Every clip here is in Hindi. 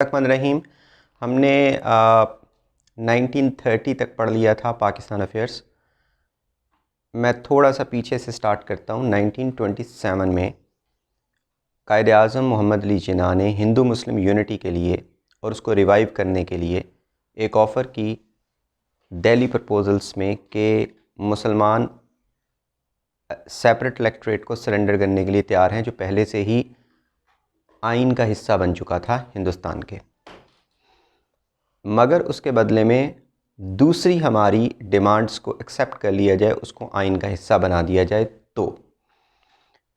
रहीम। हमने 1930 तक पढ़ लिया था पाकिस्तान अफेयर्स। मैं थोड़ा सा पीछे से स्टार्ट करता हूँ। 1927 में कायद-ए-आज़म मोहम्मद अली जिन्ना ने हिंदू मुस्लिम यूनिटी के लिए और उसको रिवाइव करने के लिए एक ऑफ़र की दिल्ली प्रपोजल्स में कि मुसलमान सेपरेट इलेक्टोरेट को सरेंडर करने के लिए तैयार हैं, जो पहले से ही आइन का हिस्सा बन चुका था हिंदुस्तान के। मगर उसके बदले में दूसरी हमारी डिमांड्स को एक्सेप्ट कर लिया जाए, उसको आइन का हिस्सा बना दिया जाए। तो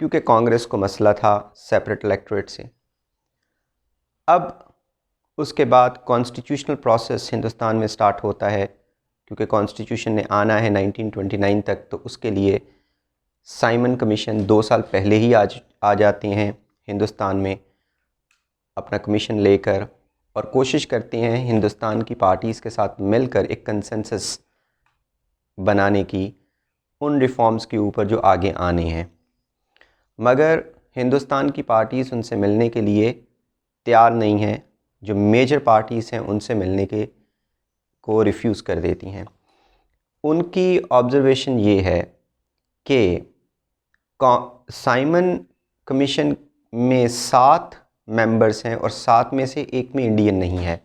क्योंकि कांग्रेस को मसला था सेपरेट इलेक्टोरेट से। अब उसके बाद कॉन्स्टिट्यूशनल प्रोसेस हिंदुस्तान में स्टार्ट होता है, क्योंकि कॉन्स्टिट्यूशन ने आना है 1929 तक। तो उसके लिए साइमन कमीशन 2 साल पहले ही आ जाते हैं हिंदुस्तान में अपना कमीशन लेकर, और कोशिश करते हैं हिंदुस्तान की पार्टीज़ के साथ मिलकर एक कंसेंसस बनाने की उन रिफॉर्म्स के ऊपर जो आगे आने हैं। मगर हिंदुस्तान की पार्टीज़ उनसे मिलने के लिए तैयार नहीं हैं। जो मेजर पार्टीज़ हैं उनसे मिलने के को रिफ्यूज़ कर देती हैं। उनकी ऑब्ज़र्वेशन ये है कि साइमन कमीशन में 7 मेंबर्स हैं और 7 में से एक में इंडियन नहीं है,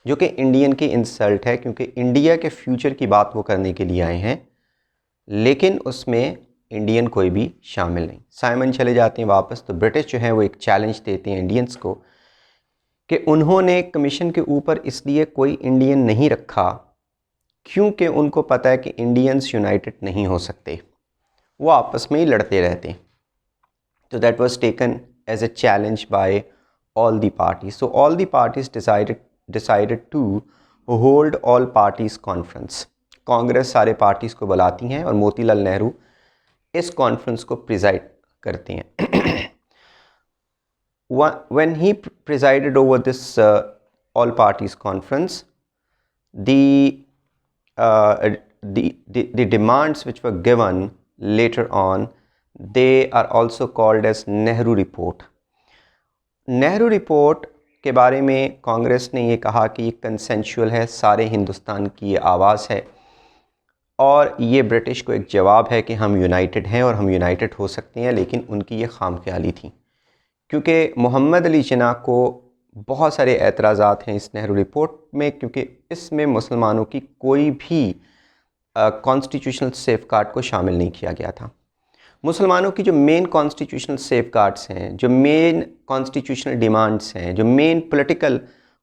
जो कि इंडियन की इंसल्ट है, क्योंकि इंडिया के फ्यूचर की बात वो करने के लिए आए हैं, लेकिन उसमें इंडियन कोई भी शामिल नहीं। साइमन चले जाते हैं वापस, तो ब्रिटिश जो है वो एक चैलेंज देते हैं इंडियंस को कि उन्होंने कमीशन के ऊपर इसलिए कोई इंडियन नहीं रखा क्योंकि उनको पता है कि इंडियंस यूनाइटेड नहीं हो सकते, वो आपस में ही लड़ते रहते। तो that was taken as a challenge by all the parties. So all the parties decided to hold all parties conference. Congress सारे पार्टीज़ को बुलाती हैं और मोतीलाल नेहरू इस कॉन्फ्रेंस को प्रिजाइड करते हैं। When he presided over this all parties conference, the demands which were given later on, they are also called as Nehru report. Nehru report के बारे में कांग्रेस ने ये कहा कि ये कंसेंशुअल है, सारे हिंदुस्तान की ये आवाज़ है, और ये ब्रिटिश को एक जवाब है कि हम यूनाइटेड हैं और हम यूनाइटेड हो सकते हैं। लेकिन उनकी ये खामख्याली थी, क्योंकि मोहम्मद अली जिन्ना को बहुत सारे एतराज़ात हैं इस नेहरू रिपोर्ट में, क्योंकि इसमें मुसलमानों की कोई भी कॉन्स्टिट्यूशनल सेफगार्ड को शामिल नहीं किया गया था। मुसलमानों की जो मेन कॉन्स्टिट्यूशनल सेफगार्ड्स हैं, जो मेन कॉन्स्टिट्यूशनल डिमांड्स हैं, जो मेन पॉलिटिकल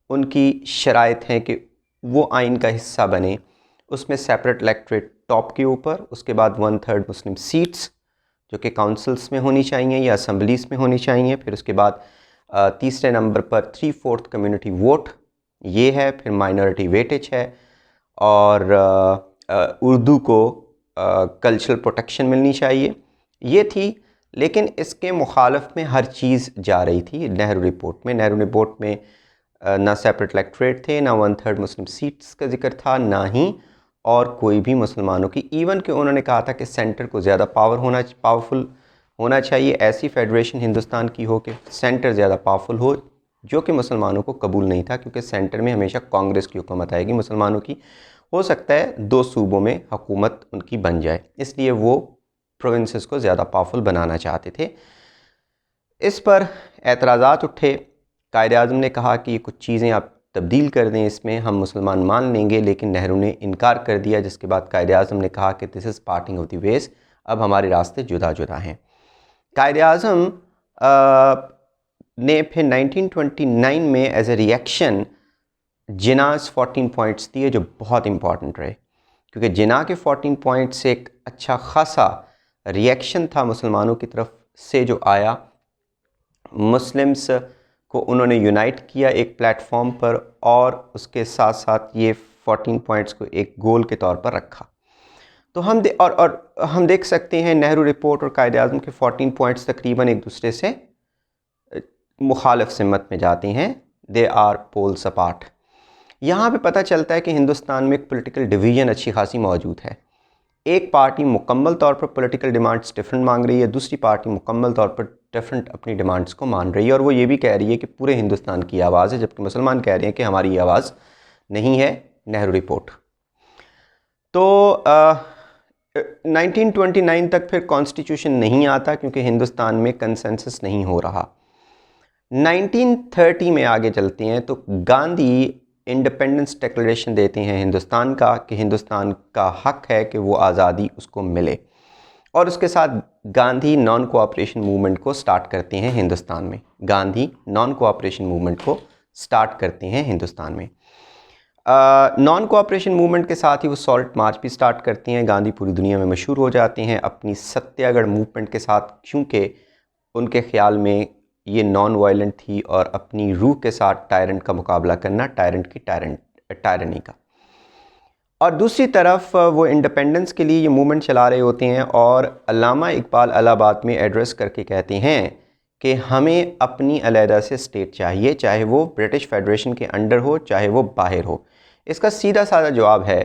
उनकी शराइत हैं कि वो आइन का हिस्सा बने, उसमें सेपरेट इलेक्टोरेट टॉप के ऊपर, उसके बाद 1/3 मुस्लिम सीट्स जो कि काउंसिल्स में होनी चाहिए या असम्बलीज़ में होनी चाहिए, फिर उसके बाद तीसरे नंबर पर 3/4 कम्युनिटी वोट ये है, फिर माइनॉरिटी वेटेज है, और उर्दू को कल्चरल प्रोटेक्शन मिलनी चाहिए, ये थी। लेकिन इसके मुखालफ में हर चीज़ जा रही थी नेहरू रिपोर्ट में। नेहरू रिपोर्ट में ना सेपरेट इलेक्टोरेट थे, ना 1/3 मुस्लिम सीट्स का जिक्र था, ना ही और कोई भी मुसलमानों की। इवन कि उन्होंने कहा था कि सेंटर को ज़्यादा पावरफुल होना चाहिए, ऐसी फेडरेशन हिंदुस्तान की हो कि सेंटर ज़्यादा पावरफुल हो, जो कि मुसलमानों को कबूल नहीं था, क्योंकि सेंटर में हमेशा कांग्रेस की हुकूमत आएगी, मुसलमानों की हो सकता है 2 सूबों में हुकूमत उनकी बन जाए, इसलिए वो प्रोविंसेस को ज़्यादा पावरफुल बनाना चाहते थे। इस पर एतराज़ात उठे। कायद-ए-आज़म ने कहा कि ये कुछ चीज़ें आप तब्दील कर दें, इसमें हम मुसलमान मान लेंगे, लेकिन नेहरू ने इनकार कर दिया, जिसके बाद कायद-ए-आज़म ने कहा कि this is parting of the ways, अब हमारे रास्ते जुदा जुदा हैं। कायद-ए-आज़म ने फिर 1929 में as a reaction Jinnah's 14 points दिए, जो बहुत इंपॉर्टेंट रहे, क्योंकि जिन्ना के 14 पॉइंट से एक अच्छा खासा रिएक्शन था मुसलमानों की तरफ से जो आया। मुस्लिम्स को उन्होंने यूनाइट किया एक प्लेटफॉर्म पर, और उसके साथ साथ ये 14 पॉइंट्स को एक गोल के तौर पर रखा। तो हम देख सकते हैं नेहरू रिपोर्ट और कायद-ए-आज़म के 14 पॉइंट्स तकरीबन एक दूसरे से मुखालिफ सिमत में जाते हैं, दे आर पोल्स अपार्ट। यहाँ पे पता चलता है कि हिंदुस्तान में एक पॉलिटिकल डिवीज़न अच्छी खासी मौजूद है। एक पार्टी मुकम्मल तौर पर पॉलिटिकल डिमांड्स डिफरेंट मांग रही है, दूसरी पार्टी मुकम्मल तौर पर डिफरेंट अपनी डिमांड्स को मान रही है, और वो ये भी कह रही है कि पूरे हिंदुस्तान की आवाज़ है, जबकि मुसलमान कह रहे हैं कि हमारी आवाज़ नहीं है। नेहरू रिपोर्ट। तो 1929 तक फिर कॉन्स्टिट्यूशन नहीं आता क्योंकि हिंदुस्तान में कंसेंसस नहीं हो रहा। 1930 में आगे चलते हैं तो गांधी इंडिपेंडेंस डिक्लेरेशन देते हैं हिंदुस्तान का कि हिंदुस्तान का हक है कि वो आज़ादी उसको मिले, और उसके साथ गांधी नॉन कोऑपरेशन मूवमेंट को स्टार्ट करते हैं हिंदुस्तान में। गांधी नॉन कोऑपरेशन मूवमेंट को स्टार्ट करते हैं हिंदुस्तान में। नॉन कोऑपरेशन मूवमेंट के साथ ही वो सॉल्ट मार्च भी स्टार्ट करती हैं। गांधी पूरी दुनिया में मशहूर हो जाते हैं अपनी सत्याग्रह मूवमेंट के साथ, क्योंकि उनके ख़्याल में ये नॉन वायलेंट थी और अपनी रूह के साथ टायरेंट का मुकाबला करना, टायरेंट की टायरनी का। और दूसरी तरफ वो इंडिपेंडेंस के लिए ये मूवमेंट चला रहे होते हैं, और अल्लामा इकबाल इलाहाबाद में एड्रेस करके कहते हैं कि हमें अपनी अलहदा से स्टेट चाहिए, चाहे वो ब्रिटिश फेडरेशन के अंडर हो, चाहे वो बाहर हो। इसका सीधा साधा जवाब है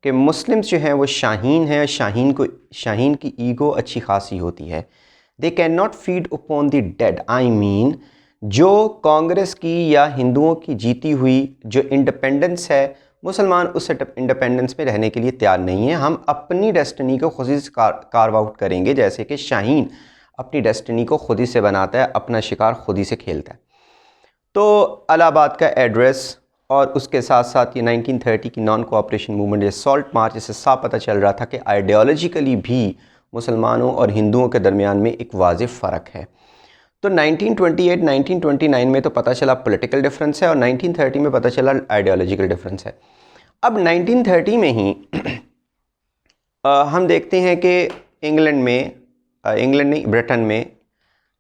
कि मुस्लिम्स जो हैं वो शाहीन हैं, शाहीन की ईगो अच्छी खासी होती है। They can not feed upon the dead. I mean जो कांग्रेस की या हिंदुओं की जीती हुई जो इंडिपेंडेंस है, मुसलमान उस इंडिपेंडेंस में रहने के लिए तैयार नहीं है। हम अपनी डेस्टिनी को खुद ही से कार्व आउट करेंगे, जैसे कि शाहीन अपनी डेस्टिनी को खुद ही से बनाता है, अपना शिकार खुद ही से खेलता है। तो इलाहाबाद का एड्रेस और उसके साथ साथ ये 1930 की नॉन कोऑपरेशन मूवमेंट, ये सॉल्ट मार्च, इससे साफ पता चल रहा था कि आइडियोलॉजिकली भी मुसलमानों और हिंदुओं के दरमियान में एक वाज़ेह फ़र्क है। तो 1928 1929 में तो पता चला पॉलिटिकल डिफरेंस है, और 1930 में पता चला आइडियोलॉजिकल डिफरेंस है। अब 1930 में ही हम देखते हैं कि इंग्लैंड नहीं, ब्रिटेन में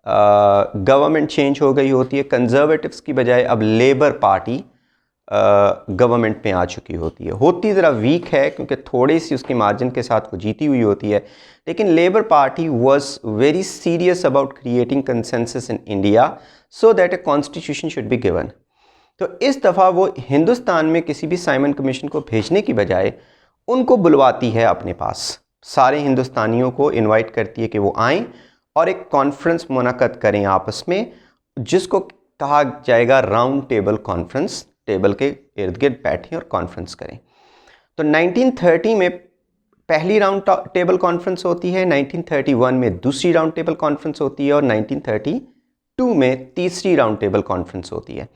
गवर्नमेंट चेंज हो गई होती है। कंजर्वेटिव्स की बजाय अब लेबर पार्टी गवर्नमेंट में आ चुकी होती है। होती ज़रा वीक है क्योंकि थोड़ी सी उसकी मार्जिन के साथ वो जीती हुई होती है, लेकिन labour party was very serious about creating consensus in India so that a constitution should be given. तो इस दफ़ा वो हिंदुस्तान में किसी भी साइमन कमीशन को भेजने की बजाय उनको बुलवाती है अपने पास, सारे हिंदुस्तानियों को इनवाइट करती है कि वो आएँ और एक कॉन्फ्रेंस मुनक़द करें आपस में, जिसको कहा जाएगा राउंड टेबल कॉन्फ्रेंस। टेबल के इर्द गिर्द बैठें और कॉन्फ्रेंस करें। तो 1930 में पहली राउंड टेबल कॉन्फ्रेंस होती है, 1931 में दूसरी राउंड टेबल कॉन्फ्रेंस होती है, और 1932 में तीसरी राउंड टेबल कॉन्फ्रेंस होती है।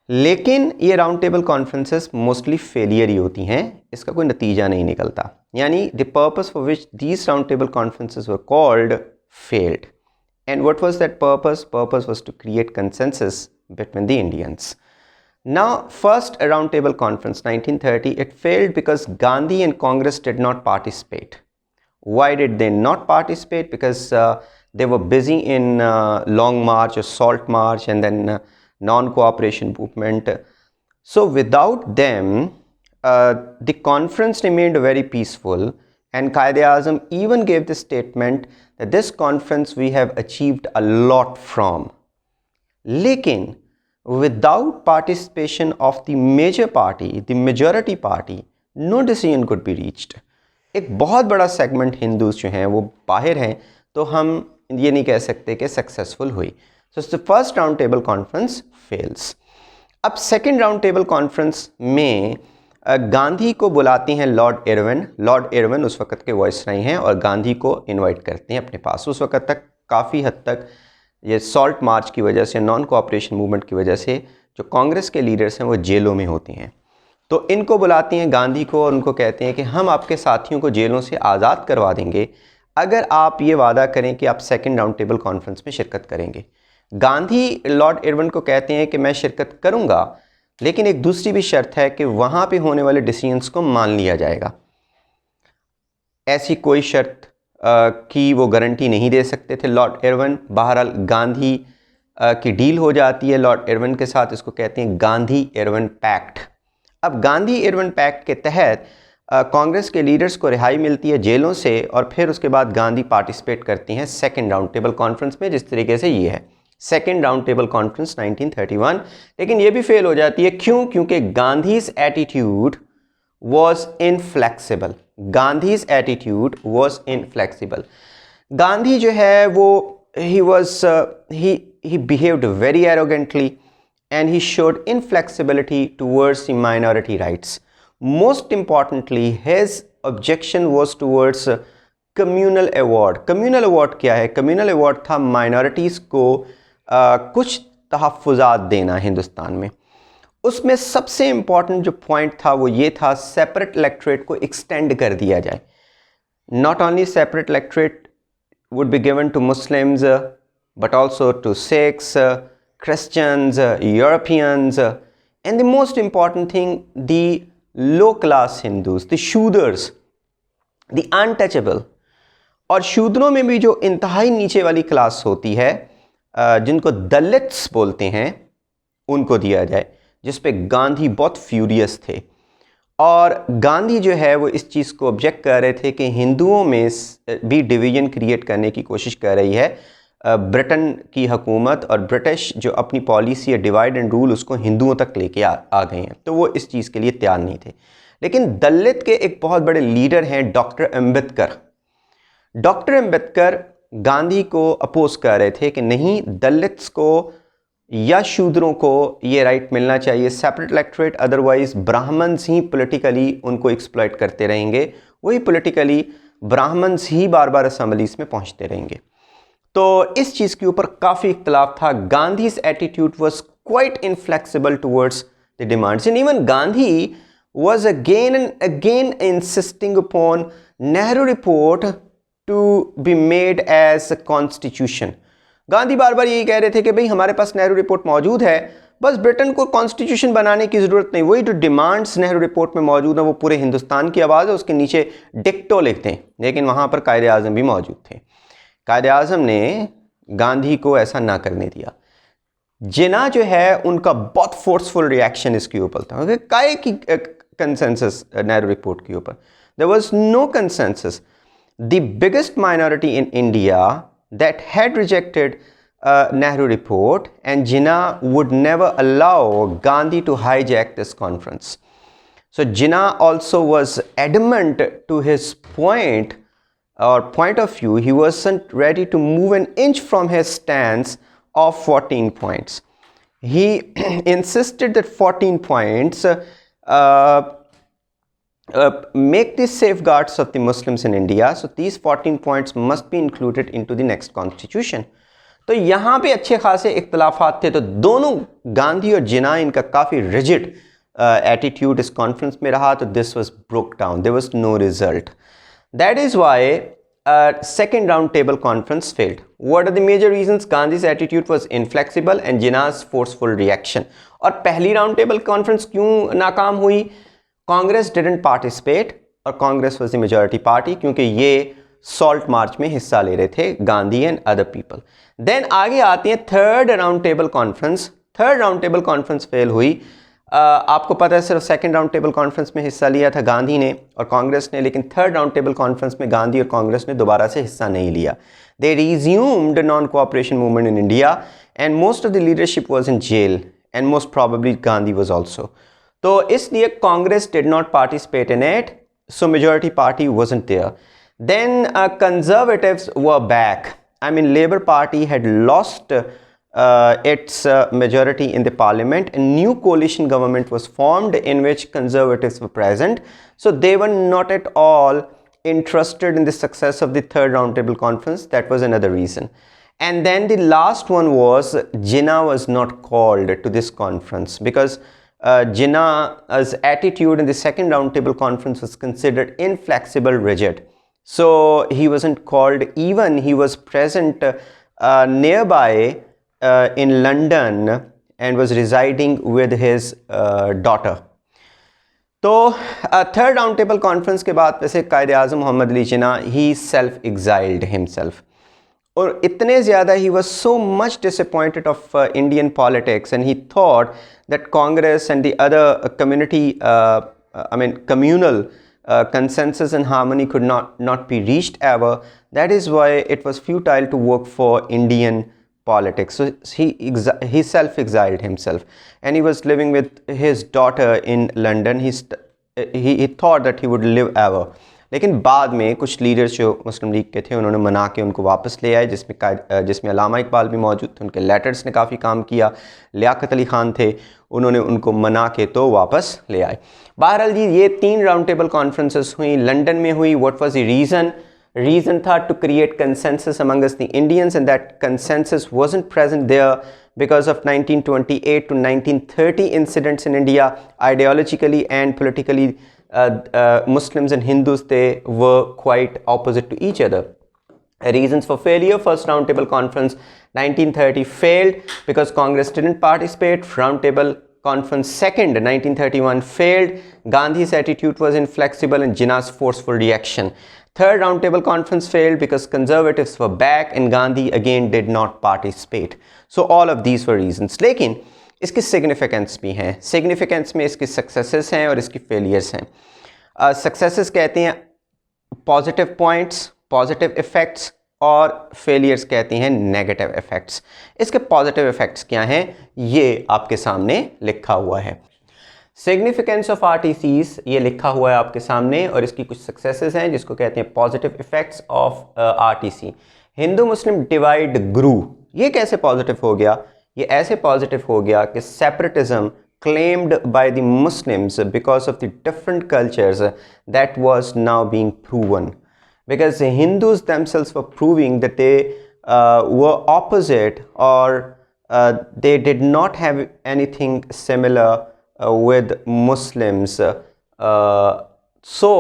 लेकिन ये round table conferences mostly failure ही होती हैं, इसका कोई नतीजा नहीं निकलता। यानी the purpose for which these round table conferences were called failed. And what was that purpose? Purpose was to create consensus between the Indians. Now, first round table conference 1930, it failed because Gandhi and Congress did not participate. Why did they not participate? Because they were busy in Long March or Salt March, and then non-cooperation movement. So without them, the conference remained very peaceful, and Quaid-e-Azam even gave the statement that this conference we have achieved a lot from. लेकिन without participation of the major party, the majority party, no decision could be reached. एक बहुत बड़ा सेगमेंट हिंदूज जो हैं वो बाहर हैं, तो हम ये नहीं कह सकते कि सक्सेसफुल हुई। So the first round table conference fails. अब सेकेंड राउंड टेबल कॉन्फ्रेंस में गांधी को बुलाते हैं लॉर्ड इरविन। लॉर्ड इरविन उस वक़्त के वाइसराय हैं और गांधी को इनवाइट करते हैं अपने पास। उस वक़्त तक काफ़ी हद तक ये सॉल्ट मार्च की वजह से, नॉन कोऑपरेशन मूवमेंट की वजह से जो कांग्रेस के लीडर्स हैं वो जेलों में होते हैं। तो इनको बुलाते हैं गांधी को और उनको कहते हैं कि हम आपके साथियों को जेलों से आज़ाद करवा देंगे अगर आप ये वादा करें कि आप सेकंड राउंड टेबल कॉन्फ्रेंस में शिरकत करेंगे। गांधी लॉर्ड इरविन को कहते हैं कि मैं शिरकत करूंगा, लेकिन एक दूसरी भी शर्त है कि वहाँ पे होने वाले डिसीजंस को मान लिया जाएगा। ऐसी कोई शर्त की वो गारंटी नहीं दे सकते थे लॉर्ड इरविन। बहरहाल गांधी की डील हो जाती है लॉर्ड इरविन के साथ, इसको कहते हैं गांधी इरविन पैक्ट। अब गांधी इरविन पैक्ट के तहत कांग्रेस के लीडर्स को रिहाई मिलती है जेलों से, और फिर उसके बाद गांधी पार्टिसिपेट करती हैं सेकेंड राउंड टेबल कॉन्फ्रेंस में, जिस तरीके से ये है सेकेंड राउंड टेबल कॉन्फ्रेंस 1931। लेकिन ये भी फेल हो जाती है। क्यों? क्योंकि Gandhi's attitude was inflexible. Gandhi's attitude was inflexible. Gandhi जो है वो he behaved very arrogantly and he showed inflexibility towards the minority rights. Most importantly, his objection was towards communal award. Communal award क्या है? Communal award था minorities को कुछ तहफ़्फ़ुज़ात देना हिंदुस्तान में. उसमें सबसे इम्पॉर्टेंट जो पॉइंट था वो ये था, सेपरेट इलेक्ट्रेट को एक्सटेंड कर दिया जाए. Not only separate electorate would be given to Muslims but also to Sikhs, Christians, Europeans, and the most important thing, the low class Hindus, the Shudras, the untouchable. और शूद्रों में भी जो इंतहाई नीचे वाली क्लास होती है, जिनको दलित्स बोलते हैं, उनको दिया जाए, जिस पे गांधी बहुत फ्यूरियस थे. और गांधी जो है वो इस चीज़ को ऑब्जेक्ट कर रहे थे कि हिंदुओं में भी डिवीज़न क्रिएट करने की कोशिश कर रही है ब्रिटेन की हुकूमत, और ब्रिटिश जो अपनी पॉलिसी है डिवाइड एंड रूल उसको हिंदुओं तक लेके आ गए हैं. तो वो इस चीज़ के लिए तैयार नहीं थे. लेकिन दलित के एक बहुत बड़े लीडर हैं डॉक्टर अम्बेडकर. डॉक्टर अम्बेडकर गांधी को अपोज कर रहे थे कि नहीं, दलित्स को या शूद्रों को ये राइट मिलना चाहिए सेपरेट इलेक्टोरेट, अदरवाइज ब्राह्मण्स ही पॉलिटिकली उनको एक्सप्लॉइट करते रहेंगे, वही पॉलिटिकली ब्राह्मण्स ही बार बार असेंबलीज में पहुंचते रहेंगे. तो इस चीज़ के ऊपर काफ़ी इख्तलाफ था. Gandhi's attitude was quite inflexible towards the demands, and even Gandhi was again and again insisting upon Nehru report to be made as a constitution. Gandhi बार बार यही कह रहे थे कि भाई हमारे पास नेहरू रिपोर्ट मौजूद है, बस ब्रिटेन को कॉन्स्टिट्यूशन बनाने की ज़रूरत नहीं, वही जो डिमांड्स नेहरू रिपोर्ट में मौजूद है वो पूरे हिंदुस्तान की आवाज़ है, उसके नीचे डिक्टो लिखते हैं. लेकिन वहाँ पर कायदे आज़म भी मौजूद थे. कायदे आज़म ने गांधी को ऐसा ना करने दिया. जिना जो है उनका बहुत फोर्सफुल रिएक्शन इसके ऊपर था. काय की कंसेंसस नेहरू रिपोर्ट के ऊपर? There was no consensus. The biggest minority in India that had rejected Nehru report, and Jinnah would never allow Gandhi to hijack this conference. So Jinnah also was adamant to his point of view. He wasn't ready to move an inch from his stance of 14 points. He insisted that 14 points make the safeguards of the Muslims in India. So these 14 points must be included into the next constitution. तो यहाँ पे अच्छे खासे इख्तलाफात थे. तो दोनों गांधी और जिन्ना इनका काफ़ी रिजिड एटीट्यूड इस कॉन्फ्रेंस में रहा. तो this was broke down, there was no result. That is why second round table conference failed. What are the major reasons? Gandhi's attitude was inflexible and Jinnah's forceful reaction. और पहली राउंड टेबल कॉन्फ्रेंस क्यों नाकाम हुई? कांग्रेस डिडंट पार्टिसिपेट, और Congress was the majority party, क्योंकि ये सॉल्ट मार्च में हिस्सा ले रहे थे, Gandhi and other people. Then आगे आती है third round table conference. Third round table conference fail हुई. आपको पता है सिर्फ सेकंड राउंड टेबल कॉन्फ्रेंस में हिस्सा लिया था गांधी ने और कांग्रेस ने, लेकिन थर्ड राउंड टेबल कॉन्फ्रेंस में गांधी और कांग्रेस ने दोबारा से हिस्सा नहीं लिया. They resumed non cooperation movement in India and most of the leadership was in jail and most probably Gandhi was also. तो इसलिए Congress did not participate in it, so majority party wasn't there. Then conservatives were back. I mean, Labour Party had lost its majority in the parliament. A new coalition government was formed in which conservatives were present. So they were not at all interested in the success of the third roundtable conference. That was another reason. And then the last one was Jinnah was not called to this conference because Jinnah's attitude in the second roundtable conference was considered inflexible, rigid. So he wasn't called. Even he was present nearby in London and was residing with his daughter. तो थर्ड राउंड टेबल कॉन्फ्रेंस के बाद वैसे कायदे आज़म मोहम्मद अली जिन्ना ही सेल्फ एग्जाइल्ड हिमसेल्फ, और इतने ज़्यादा he was so much disappointed of Indian politics and he thought that Congress and the other community communal consensus and harmony could not be reached ever. That is why it was futile to work for Indian politics. So he self-exiled himself and he was living with his daughter in London. He thought that he would live ever. लेकिन बाद में कुछ लीडर्स जो मुस्लिम लीग के थे उन्होंने मना के उनको वापस ले आए, जिसमें अल्लामा इकबाल भी मौजूद थे, उनके लेटर्स ने काफ़ी काम किया, लियाकत अली ख़ान थे, उन्होंने उनको मना के तो वापस ले आए। बहरहाल जी ये 3 राउंड टेबल कॉन्फ्रेंसेस हुई, लंदन में हुई। व्हाट वाज द रीज़न था to create consensus amongst the Indians, and that consensus wasn't present there because of 1928 to 1930 incidents in India. Ideologically and politically, Muslims and Hindus, they were quite opposite to each other. Reasons for failure: first roundtable conference 1930 failed because Congress didn't participate. Roundtable conference second 1931 failed. Gandhi's attitude was inflexible and Jinnah's forceful reaction. Third roundtable conference failed because conservatives were back and Gandhi again did not participate. So all of these were reasons. लेकिन इसकी सिग्निफिकेंस भी हैं, सिग्निफिकेंस में इसकी सक्सेसेस हैं और इसकी फेलियर्स हैं। सक्सेसेस कहते हैं पॉजिटिव पॉइंट्स, पॉजिटिव इफ़ेक्ट्स, और फेलियर्स कहती हैं नेगेटिव इफ़ेक्ट्स। इसके पॉजिटिव इफ़ेक्ट्स क्या हैं ये आपके सामने लिखा हुआ है। सिग्निफिकेंस ऑफ RTCs ये लिखा हुआ है आपके सामने, और इसकी कुछ सक्सेसेस हैं जिसको कहते हैं positive effects of RTC। Hindu Muslim divide grew, ये कैसे पॉजिटिव हो गया? ये ऐसे पॉजिटिव हो गया कि separatism claimed by the Muslims because of the different cultures that was now being proven, because the Hindus themselves were proving that they were opposite, or they did not have anything similar with Muslims. So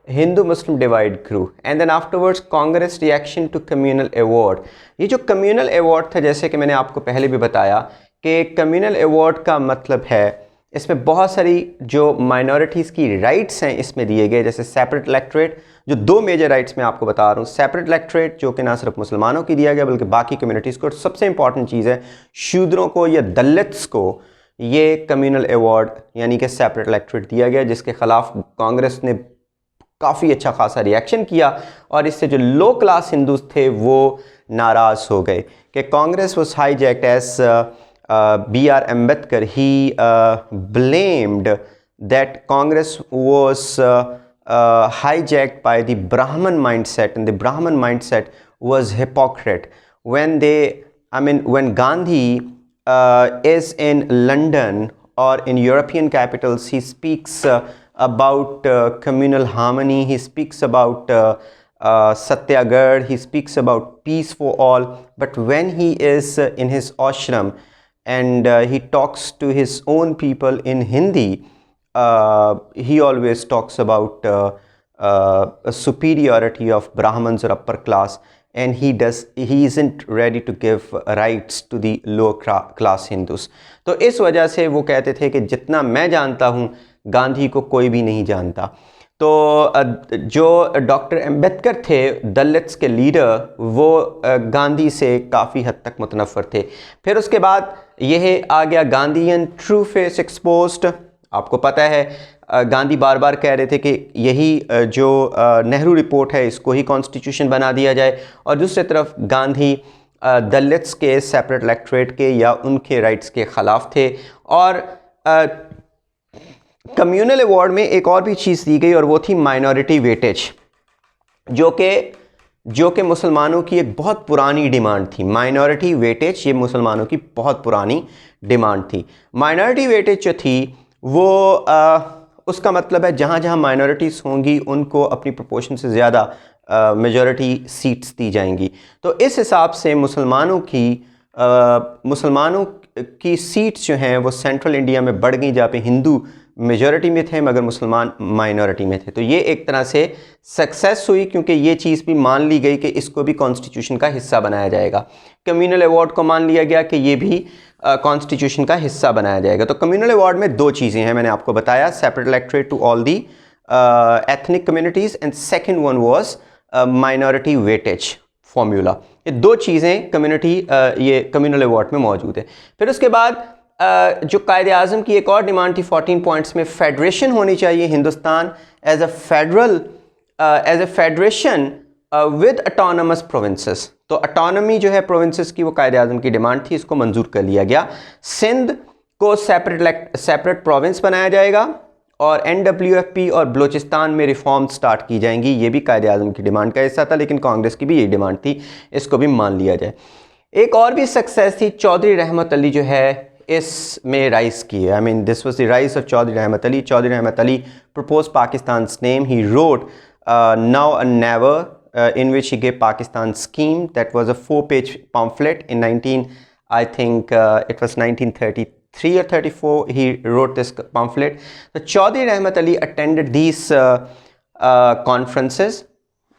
Hindu Muslim divide grew, and then afterwards Congress reaction to communal award. ये जो communal award था, जैसे कि मैंने आपको पहले भी बताया कि कम्युनल अवार्ड का मतलब है इसमें बहुत सारी जो माइनॉरिटीज़ की राइट्स हैं इसमें दिए गए, जैसे सेपरेट इलेक्टोरेट, जो 2 मेजर राइट्स मैं आपको बता रहा हूँ। सेपरेट इलेक्टोरेट जो कि ना सिर्फ मुसलमानों की दिया गया बल्कि बाकी कम्युनिटीज़ को, और सबसे इंपॉर्टेंट चीज़ है शूद्रों को या दलित्स को ये कम्युनल अवार्ड यानी कि सेपरेट इलेक्टोरेट दिया गया, जिसके ख़िलाफ़ कांग्रेस ने काफ़ी अच्छा खासा रिएक्शन किया, और इससे जो लो क्लास हिंदूज थे वो नाराज़ हो गए कि Congress was hijacked as B.R. Ambedkar. He blamed that Congress was hijacked by the Brahman mindset, and the Brahman mindset was hypocrite. When Gandhi is in London or in European capitals, he speaks about communal harmony, he speaks about Satyagrah, he speaks about peace for all, but when he is in his ashram and he talks to his own people in Hindi, he always talks about a superiority of Brahmins or upper class, and he isn't ready to give rights to the lower class Hindus. तो इस वजह से वो कहते थे कि जितना मैं जानता हूँ गांधी को कोई भी नहीं जानता। तो जो डॉक्टर अम्बेडकर थे, दलित्स के लीडर, वो गांधी से काफ़ी हद तक मुतनफ़र थे। फिर उसके बाद यह आ गया गांधीयन ट्रू फेस एक्सपोज्ड। आपको पता है गांधी बार बार कह रहे थे कि यही जो नेहरू रिपोर्ट है इसको ही कॉन्स्टिट्यूशन बना दिया जाए, और दूसरी तरफ गांधी दलित्स के सेपरेट इलेक्टोरेट के या उनके राइट्स के ख़िलाफ़ थे। और कम्युनल अवार्ड में एक और भी चीज़ दी गई, और वो थी माइनॉरिटी वेटेज, जो कि मुसलमानों की एक बहुत पुरानी डिमांड थी। माइनॉरिटी वेटेज ये मुसलमानों की बहुत पुरानी डिमांड थी। माइनॉरिटी वेटेज जो थी वो उसका मतलब है जहाँ जहाँ माइनॉरिटीज़ होंगी उनको अपनी प्रोपोर्शन से ज़्यादा मेजॉरिटी सीट्स दी जाएंगी। तो इस हिसाब से मुसलमानों की सीट्स जो हैं वो सेंट्रल इंडिया में बढ़ गई, जहाँ पे हिंदू मेजॉरिटी में थे मगर मुसलमान माइनॉरिटी में थे। तो ये एक तरह से सक्सेस हुई, क्योंकि ये चीज़ भी मान ली गई कि इसको भी कॉन्स्टिट्यूशन का हिस्सा बनाया जाएगा। कम्युनल अवार्ड को मान लिया गया कि ये भी कॉन्स्टिट्यूशन का हिस्सा बनाया जाएगा। तो कम्युनल अवार्ड में 2 चीज़ें हैं, मैंने आपको बताया, separate electorate to all the ethnic communities, and second one was minority weightage formula. ये 2 चीज़ें ये कम्युनल अवार्ड में मौजूद है। फिर उसके बाद जो कायदे आज़म की एक और डिमांड थी 14 पॉइंट्स में, फेडरेशन होनी चाहिए Hindustan as a federation with autonomous provinces. तो ऑटोनमी जो है प्रोविंसेस की, वो कायदे आज़म की डिमांड थी, इसको मंजूर कर लिया गया। सिंध को सेपरेट प्रोविंस बनाया जाएगा, और NWFP और बलूचिस्तान में रिफॉर्म स्टार्ट की जाएंगी। ये भी कायदे आज़म की डिमांड का हिस्सा था, लेकिन कांग्रेस की भी यही डिमांड थी, इसको भी मान लिया जाए। एक और भी सक्सेस थी, चौधरी रहमत अली जो है इसमें राइज की है। I mean this was the rise of Chaudhry Rahmat Ali. Chaudhary Rahmat Ali proposed Pakistan's name. He wrote Now and Never, in which he gave Pakistan scheme. That was a 4-page pamphlet in I think it was 1933 or 34. He wrote this pamphlet. So Chaudhry Rahmat Ali attended these conferences.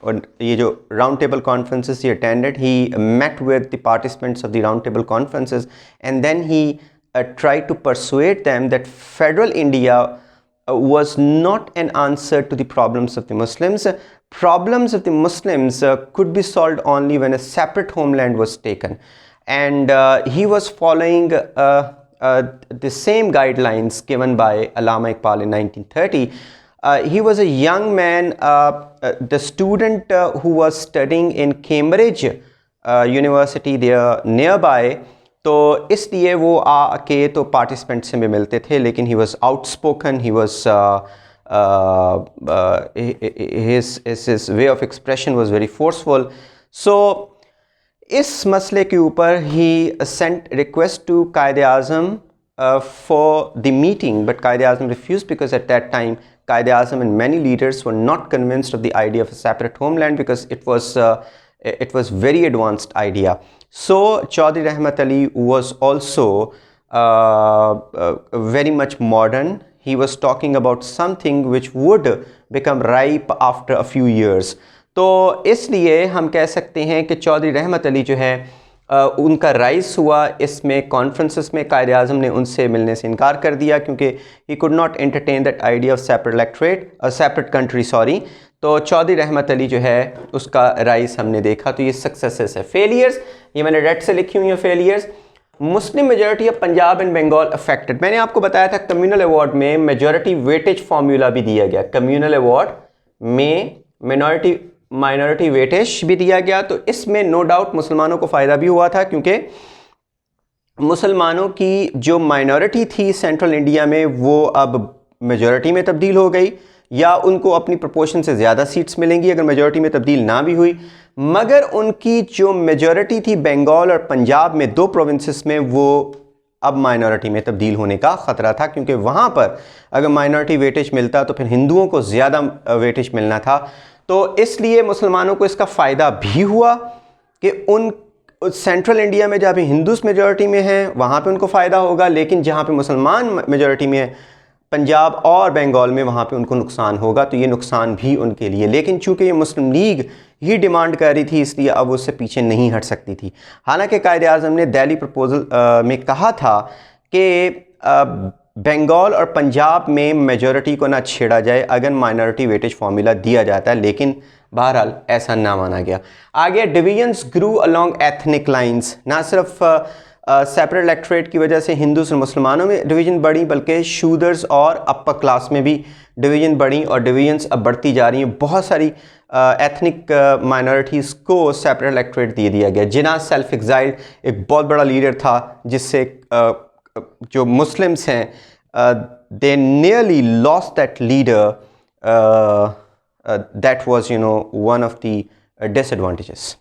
और ये जो round table conferences he attended, he met with the participants of the round table conferences, and then he tried to persuade them that federal India was not an answer to the problems of the Muslims. Problems of the Muslims could be solved only when a separate homeland was taken, and he was following the same guidelines given by Allama Iqbal in 1930. He was a young man, the student who was studying in Cambridge University there nearby. तो इसलिए वो आके तो पार्टिसिपेंट से भी मिलते थे, लेकिन he was outspoken, he was his way of expression was very forceful. So इस मसले के ऊपर he sent request to Quaid-e-Azam for the meeting, but Quaid-e-Azam refused because at that time Quaid-e-Azam and many leaders were not convinced of the idea of a separate homeland because it was very advanced idea. So Chaudhry Rahmat Ali was also very much modern. He was talking about something which would become ripe after a few years. तो इसलिए हम कह सकते हैं कि चौधरी रहमत अली जो है उनका राइज हुआ इसमें कॉन्फ्रेंसेस में। कायद आज़म ने उनसे मिलने से इनकार कर दिया क्योंकि he could not entertain that idea of separate electorate separate country sorry. तो चौधरी रहमत अली जो है उसका राइज हमने देखा। तो ये सक्सेसेस है। फेलियर्स ये मैंने रेड से लिखी हुई है failures. Muslim majority of Punjab and Bengal affected. मैंने आपको बताया था कम्युनल अवार्ड में मेजॉरिटी वेटेज फार्मूला भी दिया गया। कम्युनल अवार्ड में माइनॉरिटी वेटेज भी दिया गया। तो इसमें नो डाउट मुसलमानों को फ़ायदा भी हुआ था क्योंकि मुसलमानों की जो माइनॉरिटी थी सेंट्रल इंडिया में वो अब मेजॉरिटी में तब्दील हो गई या उनको अपनी प्रोपोर्शन से ज़्यादा सीट्स मिलेंगी अगर मेजॉरिटी में तब्दील ना भी हुई। मगर उनकी जो मेजॉरिटी थी बंगाल और पंजाब में 2 प्रोविंसेस में वो अब माइनॉरिटी में तब्दील होने का ख़तरा था क्योंकि वहाँ पर अगर माइनॉरिटी वेटेज मिलता तो फिर हिंदुओं को ज़्यादा वेटेज मिलना था। तो इसलिए मुसलमानों को इसका फ़ायदा भी हुआ कि उन सेंट्रल इंडिया में जहाँ पे हिंदूस मेजॉरिटी में हैं वहाँ पे उनको फ़ायदा होगा, लेकिन जहाँ पे मुसलमान मेजॉरिटी में है पंजाब और बंगाल में वहाँ पे उनको नुकसान होगा। तो ये नुकसान भी उनके लिए, लेकिन चूँकि ये मुस्लिम लीग ही डिमांड कर रही थी इसलिए अब उससे पीछे नहीं हट सकती थी। हालांकि कायद आज़म ने दिल्ली प्रपोजल में कहा था कि बंगाल और पंजाब में मेजॉरिटी को ना छेड़ा जाए अगर माइनॉरिटी वेटेज फार्मूला दिया जाता है, लेकिन बहरहाल ऐसा ना माना गया। आगे डिवीजन्स ग्रू अलोंग एथनिक लाइंस। ना सिर्फ सेपरेट इलेक्ट्रेट की वजह से हिंदूस और मुसलमानों में डिवीज़न बढ़ी बल्कि शूदर्स और अपर क्लास में भी डिवीज़न बढ़ी और डिवीजन्स अब बढ़ती जा रही हैं। बहुत सारी एथनिक माइनॉरिटीज़ को सेपरेट इलेक्ट्रेट दे दिया गया। जिना सेल्फ एग्जाइल एक बहुत बड़ा लीडर था जिससे जो मुस्लिम्स हैं they nearly lost that leader. That was one of the disadvantages.